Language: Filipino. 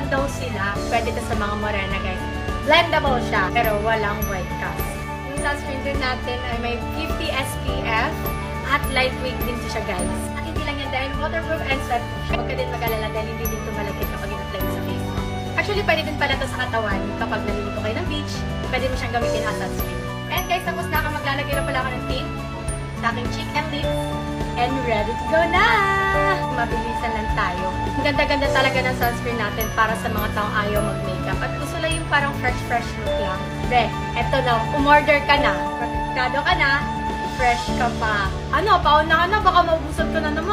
lang daw sila. Pwede ito sa mga morena, guys. Blendable siya, pero walang white cast. Yung sunscreen din natin ay may 50 SPF at lightweight din siya, guys. At hindi lang yan dahil waterproof and sweatproof. Huwag ka din mag-alala dahil hindi din tumalagay kapag in-apply sa face. Actually, pwede din pala ito sa katawan kapag nalilito kayo ng beach. Pwede mo siyang gamitin as sunscreen. And guys, tapos na ako maglalagay na pala ako ng tint sa aking cheek and lips. And ready to go na! Mabilisan lang tayo. Ang ganda-ganda talaga ng sunscreen natin para sa mga taong ayaw mag-makeup. At gusto lang yung parang fresh look lang. Be, eto na, umorder ka na. Perfectado ka na, fresh ka pa. Ano, pauna ka na, baka maubusog ka na naman.